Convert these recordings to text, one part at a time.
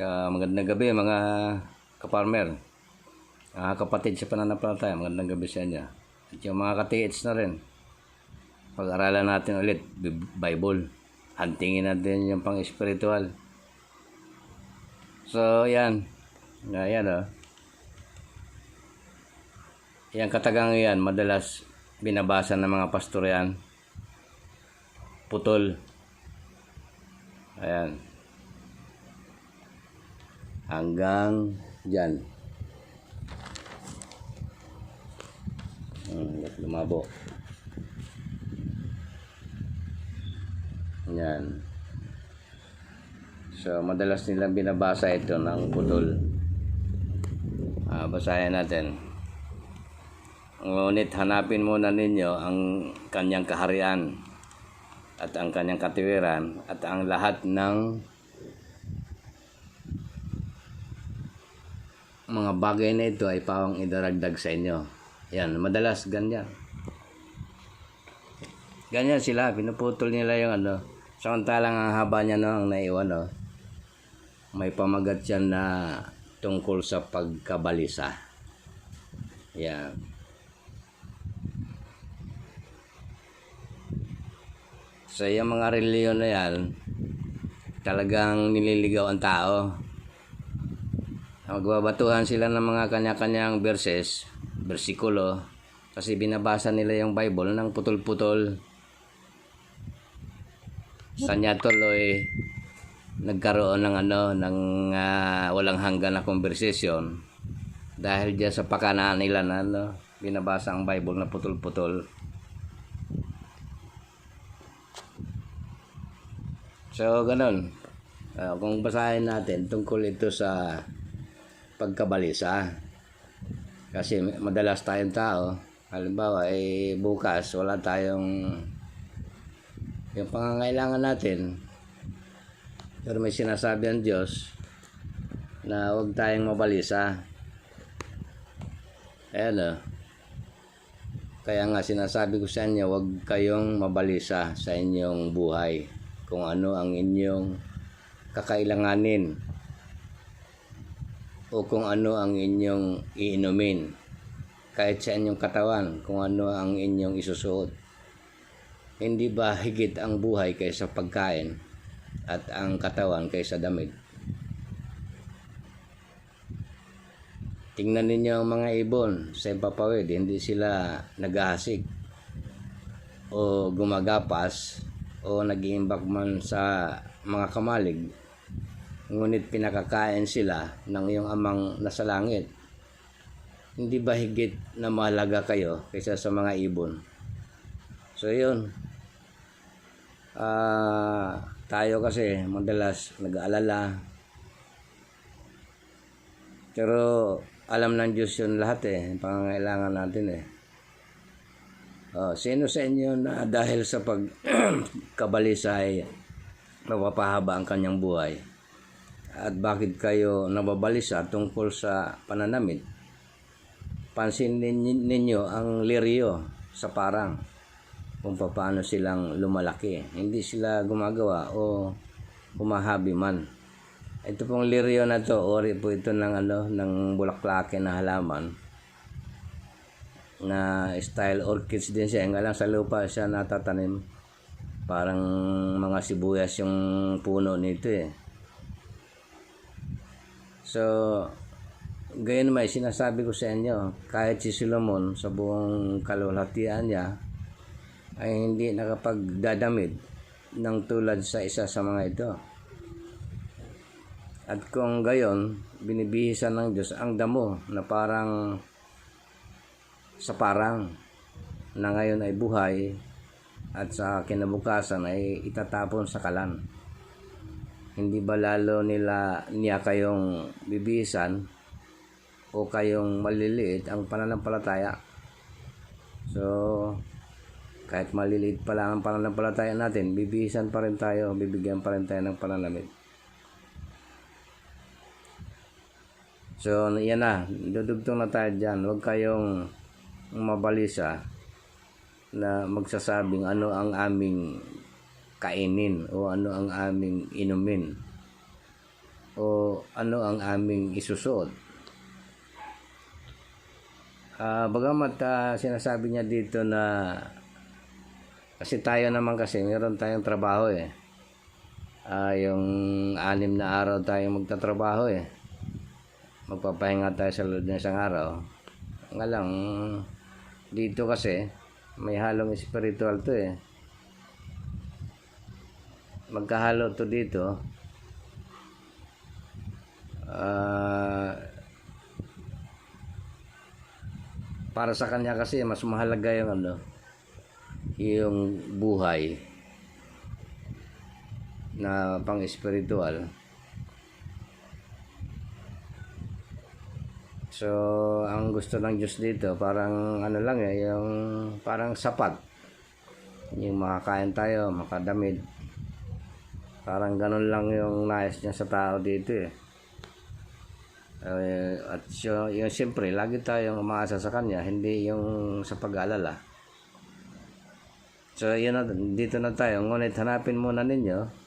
Magandang gabi mga kaparmer, mga kapatid sa pananampalataya. Magandang gabi sa inyo. At yung mga ka-TH na rin, pag-aralan natin ulit Bible. Huntingin natin yung pang-espiritual. So yan, yan yung katagang yan, madalas binabasa ng mga pastor yan, putol. Ayan, hanggang dyan. Lumabo. Yan. So madalas nilang binabasa ito ng putol. Basahin natin. Ngunit hanapin muna ninyo ang kanyang kaharian at ang kanyang katiwiran at ang lahat ng mga bagay na ito ay pawang idaragdag sa inyo. Yan, madalas ganyan. Ganyan sila, pinuputol nila yung samantalang ang haba niya ang naiwan may pamagat yan na tungkol sa pagkabalisa. Yan. So yung mga reliyon na yan, talagang nililigaw ang tao. Magbabatuhan sila ng mga kanya-kanyang bersikulo, kasi binabasa nila yung Bible ng putol-putol. Kanya tuloy nagkaroon ng walang hanggan na conversation dahil diyan sa pakanaan nila na binabasa ang Bible na putol-putol. So ganun. Kung basahin natin tungkol ito sa pagkabalisa, kasi madalas tayong tao, halimbawa bukas wala tayong yung pangangailangan natin, pero may sinasabi ang Diyos na huwag tayong mabalisa. Ayan kaya nga sinasabi ko sa inyo, huwag kayong mabalisa sa inyong buhay kung ano ang inyong kakailanganin o kung ano ang inyong iinumin, kahit sa inyong katawan, kung ano ang inyong isusuot. Hindi ba higit ang buhay kaysa pagkain at ang katawan kaysa damit? Tingnan ninyo ang mga ibon sa impapawid, hindi sila naghahasik o gumagapas o nag-iimbak man sa mga kamalig, ngunit pinakakain sila ng iyong amang nasa langit. Hindi ba higit na mahalaga kayo kaysa sa mga ibon? So yun, tayo kasi madalas nag-aalala, pero alam ng Diyos yun lahat pangangailangan natin sino sa inyo na dahil sa pagkabalisa ay mapapahaba ang kanyang buhay? At bakit kayo nababalisa tungkol sa pananamit? Pansinin ninyo ang liryo sa parang, kung paano silang lumalaki. Hindi sila gumagawa o humahabi man. Ito pong liryo na to, ori po ito ng bulaklake na halaman, na style orchids din siya. Nga lang sa lupa siya natatanim. Parang mga sibuyas yung puno nito So, gayon may sinasabi ko sa inyo, kahit si Solomon sa buong kalwalhatian niya ay hindi nakapagdadamit ng tulad sa isa sa mga ito. At kung gayon, binibihisan ng Diyos ang damo na parang sa parang na ngayon ay buhay at sa kinabukasan ay itatapon sa kalan. Hindi ba lalo niya kayong bibihisan o kayong maliliit ang pananampalataya? So, kahit maliliit pa lang ang pananampalataya natin, bibihisan pa rin tayo, bibigyan pa rin tayo ng pananamit. So, yan na, dudugtong na tayo dyan. Huwag kayong mabalisa na magsasabing ano ang aming kainin o ano ang aming inumin o ano ang aming isusuot. Bagamat sinasabi niya dito na kasi tayo naman kasi meron tayong trabaho yung 6 na araw tayong magtatrabaho magpapahinga tayo sa loob ng isang araw. Nga lang dito kasi may halong spiritual to magkahalo to dito. Para sa kanya kasi mas mahalaga yung buhay na pang spiritual. So ang gusto ng Diyos dito parang lang yung parang sapat, yung makakain tayo, makadamit, parang ganun lang yung nais niya sa tao dito at yung siyempre lagi tayong umaasa sa kanya, hindi yung sa pag-aalala. So yun na, dito na tayo. Ngunit hanapin muna ninyo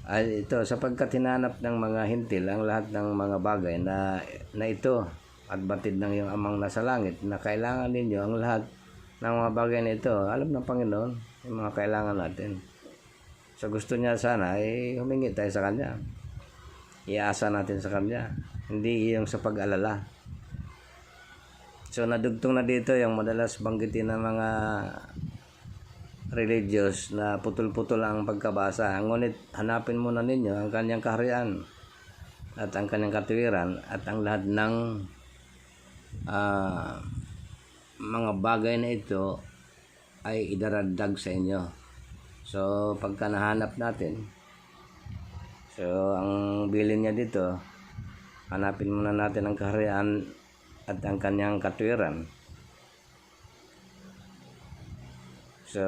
ay ito, sapagkat hinanap ng mga hintil ang lahat ng mga bagay na ito at batid ng iyong amang nasa langit, na kailangan ninyo ang lahat ng mga bagay na ito. Alam ng Panginoon yung mga kailangan natin. So gusto niya sana ay humingi tayo sa kanya, iasa natin sa kanya, hindi yung sa pag-alala. So nadugtong na dito yung madalas banggitin ng mga religious na putol-putol ang pagkabasa. Ngunit hanapin muna ninyo ang kanyang kaharian at ang kanyang katuwiran at ang lahat ng mga bagay na ito ay idaragdag sa inyo. So pagka nahanap natin, so ang bilin niya dito, hanapin muna natin ang kaharian at ang kanyang katuwiran. So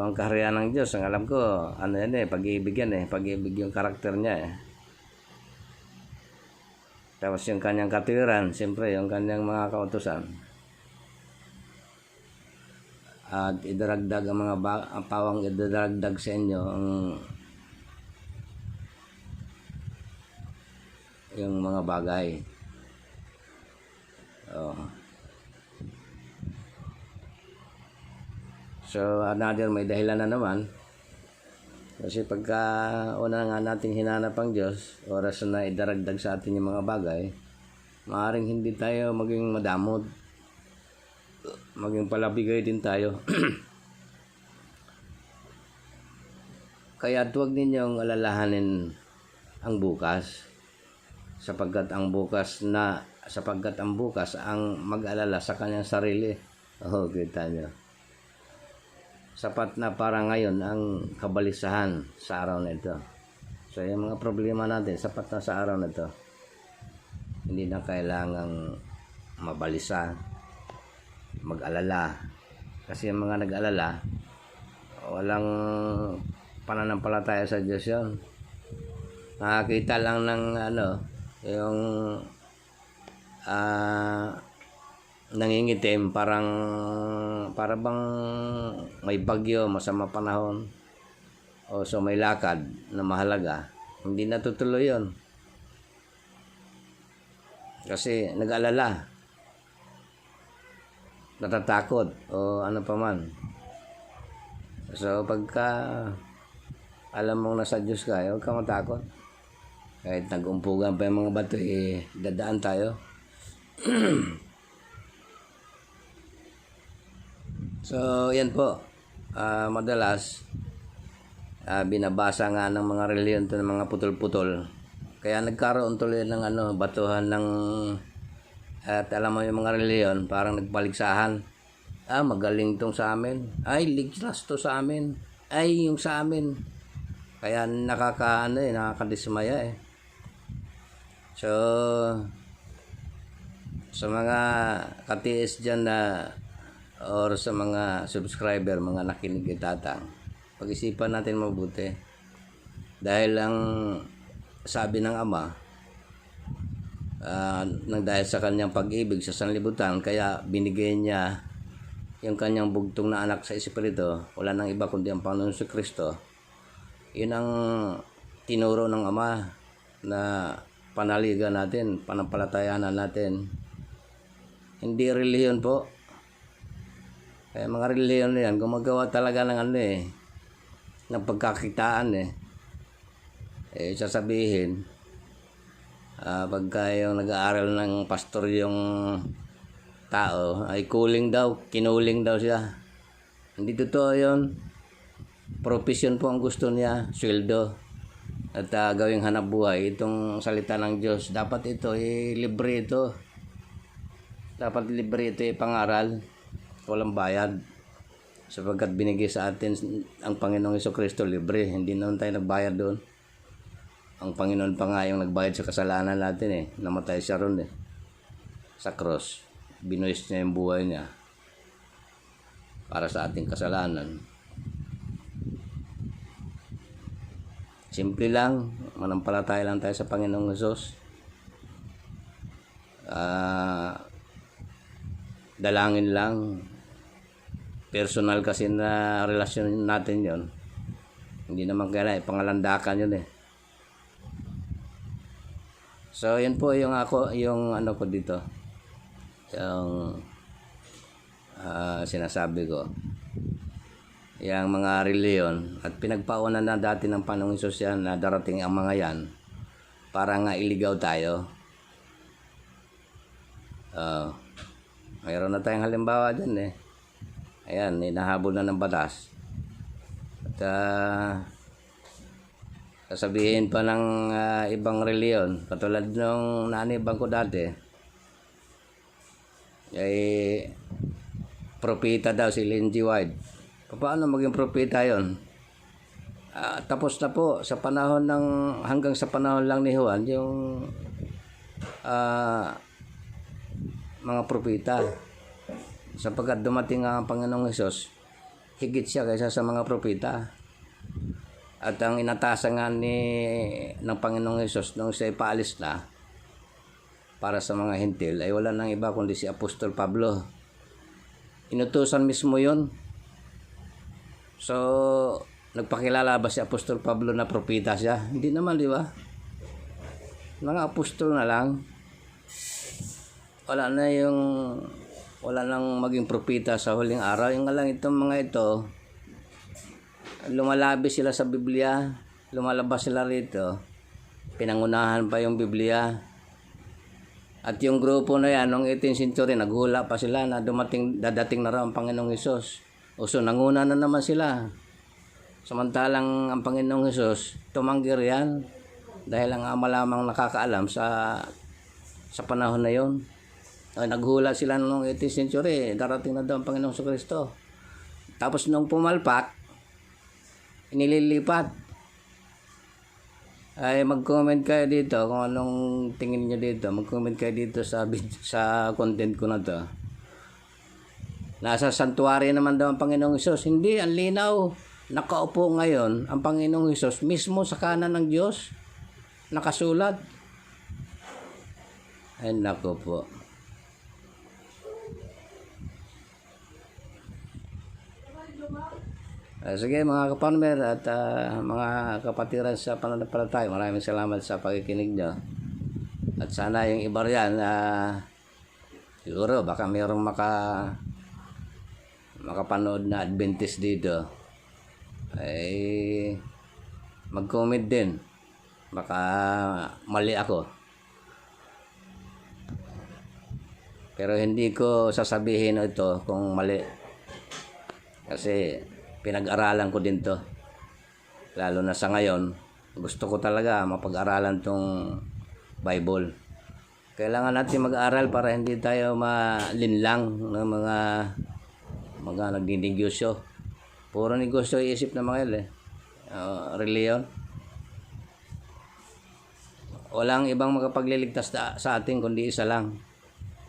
ang kaharian ng Diyos, ang alam ko pag-ibig pag-ibig yung karakter niya Tapos yung kanyang katuwiran, siyempre yung kanyang mga kautusan. At idaragdag ang mga ang pawang idaragdag sa inyo yung mga bagay. So another, may dahilan na naman. Kasi pagka una nga natin hinanap ang Diyos, oras na idaragdag sa atin yung mga bagay, maaaring hindi tayo maging madamot, maging palabigay din tayo. Kaya huwag ninyong alalahanin ang bukas, sapagkat ang bukas ang mag-alala sa kanyang sarili. Kita nyo. Sapat na para ngayon ang kabalisahan sa araw na ito. So yung mga problema natin, sapat na sa araw na ito. Hindi na kailangang mabalisa, mag-alala. Kasi yung mga nag-alala, walang pananampalataya sa Diyos yun. Nakakita lang ng yung nangingitim, para bang may bagyo, masama panahon, o so may lakad na mahalaga, hindi natutuloy yon kasi nag-alala, natatakot, o ano pa man. So pagka alam mong nasa Diyos ka, huwag ka matakot. Kahit nag-umpugan pa yung mga bato, dadaan tayo. So yan po, madalas binabasa nga ng mga reliyon to ng mga putol-putol, kaya nagkaroon tuloy ng batuhan ng, at alam mo yung mga reliyon parang nagpaligsahan, magaling tong sa amin, ay ligtas to sa amin, ay yung sa amin, kaya nakakadismaya So sa mga katiis dyan or sa mga subscriber, mga nakinig Tatang, pag-isipan natin mabuti, dahil ang sabi ng Ama, nang dahil sa kanyang pag-ibig sa sanlibutan, kaya binigay niya yung kanyang bugtong na anak sa Espiritu. Wala nang iba kundi ang Panginoon si Kristo. Yun ang tinuro ng Ama, na panaligan natin, panampalatayanan natin. Hindi relihiyon po. Kaya mga relihiyon na yan, gumagawa talaga ng ng pagkakitaan sasabihin, pagka yung nag-aaral ng pastor yung tao, ay kinuling daw siya. Hindi totoo yun. Profesyon po ang gusto niya, sweldo. At gawing hanap buhay, itong salita ng Diyos, dapat ito, libre ito. Dapat libre ito, pangaral. Walang bayad. Sapagkat binigay sa atin ang Panginoong Jesucristo libre. Hindi naman tayo nagbayad doon. Ang Panginoon pa nga yung nagbayad sa kasalanan natin Namatay siya ron sa cross. Binuhis niya yung buhay niya para sa ating kasalanan. Simple lang, manampalataya lang tayo sa Panginoong Hesus. Dalangin lang. Personal kasi na relasyon natin yon. Hindi naman kailangan pangalandakan yun So yun po yung ko dito. Yung sinasabi ko. Yang mga reliyon at pinagpaunan na dati ng Panginoong Hesus yan na darating ang mga yan para nga iligaw tayo. Mayroon na tayong halimbawa dyan Ayan, hinahabol na ng batas. At sasabihin pa ng ibang reliyon, katulad nung nanibang ko dati, ay propeta daw si Ellen G. White. Paano maging propeta yon? Tapos na po sa panahon hanggang sa panahon lang ni Juan yung mga propeta. Sapagkat dumating ang Panginoong Hesus, higit siya kaysa sa mga propeta. At ang inatasan nga ng Panginoong Hesus nung siya ipaalis na para sa mga Hentil ay wala nang iba kundi si Apostol Pablo. Inutusan mismo yon. So, nagpakilala ba si Apostol Pablo na propeta siya? Hindi naman, di ba? Mga apostol na lang. Wala nang maging propeta sa huling araw. Yung nga lang itong mga ito, lumalabi sila sa Biblia, lumalabas sila rito, pinangunahan pa yung Biblia. At yung grupo na yan, noong 18th century, naghula pa sila na dadating na raw ang Panginoong Hesus. So, nanguna na naman sila. Samantalang ang Panginoong Hesus, tumanggi riyan dahil ang ama lamang nakakaalam sa panahon na yon. Naghula sila noong 18th century, darating na daw ang Panginoong Jesucristo. Tapos nung pumalpak, inililipat. Ay mag-comment kayo dito kung anong tingin niyo dito. Mag-comment kayo dito sa content ko na to. Nasa santuary naman daw ang Panginoong Hesus. Hindi, ang linaw. Nakaupo ngayon ang Panginoong Hesus mismo sa kanan ng Diyos. Nakasulat. Ay nako po. Sige mga kaparmer at mga kapatiran sa pananampalataya, maraming salamat sa pakikinig nyo. At sana yung iba riyan, siguro baka mayroong makapanood na Adventist dito, ay mag-comment din. Baka mali ako. Pero hindi ko sasabihin ito kung mali. Kasi pinag-aralan ko din to. Lalo na sa ngayon, gusto ko talaga mapag-aralan tong Bible. Kailangan natin mag-aral para hindi tayo malinlang ng mga nagninegosyo. Puro negosyo iisip ng mga reliyon. Walang ibang makapagliligtas sa atin kundi isa lang.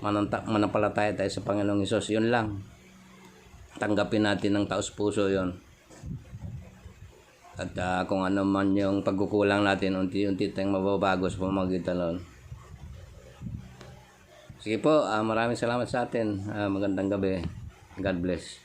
Manampalataya tayo sa Panginoong Hesus. Yun lang. Tanggapin natin ng taos puso yon. At kung ano man yung pagkukulang natin, unti-unti tayong mababago sa pamamagitan nun. Sige po, maraming salamat sa atin. Magandang gabi. God bless.